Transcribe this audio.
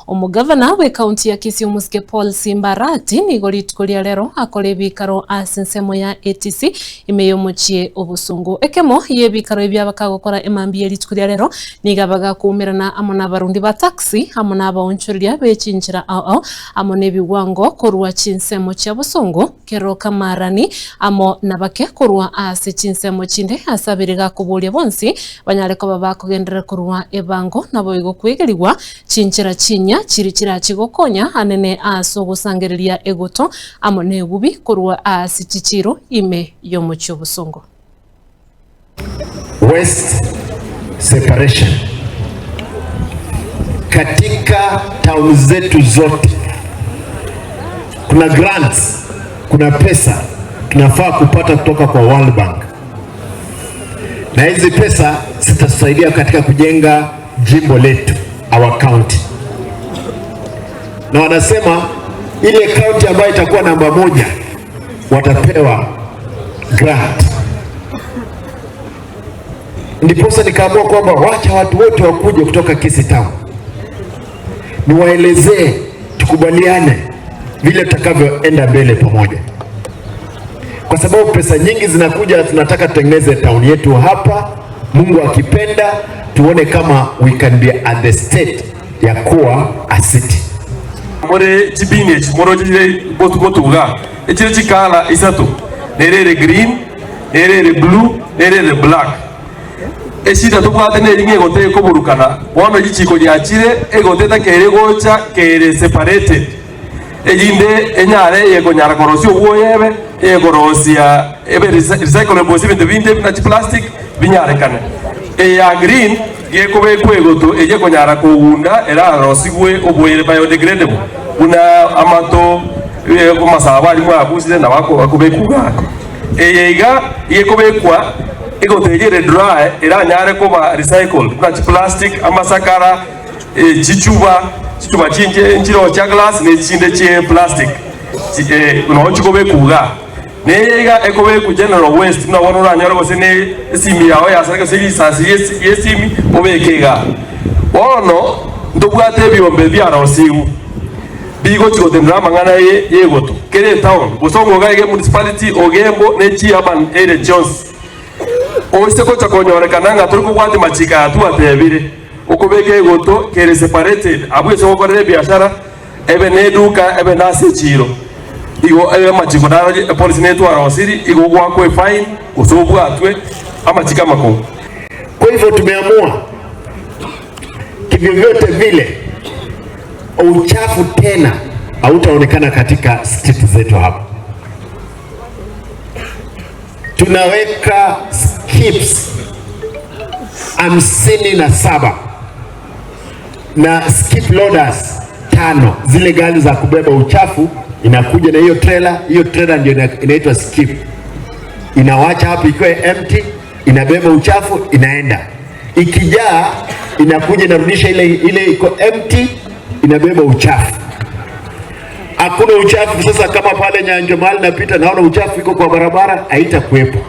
Omugavana we county ya Kisumu Musike Paul Simbarati nigoritukuria rero akore bikaro asinsemo ya ATC imeyomuchie obusungu ekemo ye bikaro byabaka gukora emambi eritukuria rero nigabaga kumirana amona barundi ba taxi amona abaonchuria bechinjira ao amone biwango korwa chinsemo cha busungu kero kamarani amo nabake korwa ase chinsemo chinde asabiriga kubulia bonsi banyareko babakugendera korwa ebango nabo igokwegerigwa chinjira chinya chirikira chigokonya anene aso gusangiriria egoto amone gubi korwa ase chichiro ime yomucho busongo. Waste separation katika town zetu zote kuna grants, kuna pesa tunafaa kupata kutoka kwa World Bank, na hizi pesa zitasaidia katika kujenga jimbo letu, our county. Na wanasema ile county ambayo itakuwa namba 1 watapewa grant. Ndiposa nikaamua kwamba wacha watu wote wakuje kutoka Kisii Town, niwaelezee, tukubaliane vile tutakavyoenda mbele pamoja, kwa sababu pesa nyingi zinakuja. Tunataka tutengeneze town yetu hapa, Mungu akipenda tuone kama we can be at the state ya kuwa a city. More chibine chimoroje botuga echire chikala isato nerere green nerere blue nerere black eshida tukwate ne ringe gote ko burukana bono gichiko gyachire egote takere gocha kere separated ejinde enyare yego nyara korosio woyebe egorosia ebe recyclable binde binde na plastic binyare kana ya green yeko be kwegoto eje konyara kugunda era rosigwe obwere biodegradable una amato yego masaba ari mwa busire na bako bakubekuga eyega yeko bekwa egotejere dry era nyare ko ba recycle na plastic amasakara chichuba chinje njiro cha glass ne chinde che plastic uno chiko bekuga nega ekobe ku general waste na wano ranyaro gose ne simi yawe yasaka sigi sasi yesimi obekega wono ndobwate byombe byara osigu bigo chiko tendra mangana yegoto kere town busongo gaige municipality ogembo ne chiaban ere jones oise ko chakonyore nga turi kukwate machika atu atebire okobeke yegoto kere separated abwese okorere biashara ebe ne duka ebe na sechiro igo amachiko dara police network awasiri igo gwako fine usobu atwe amachika mako. Kwa hivyo tumeamua kivyovyote vile uchafu tena hautaonekana katika street zetu hapa. Tunaweka skips 57 na skip loaders 5, zile gari za kubeba uchafu inakuja na hiyo trailer ndio inaitwa skip. Inawacha hapo ikiwa empty, inabeba uchafu inaenda. Ikijaa inakuja inarudisha ile iko empty, inabeba uchafu. Hakuna uchafu sasa kama pale Nyanjo mahali napita naona uchafu iko kwa barabara, haitakuwepo.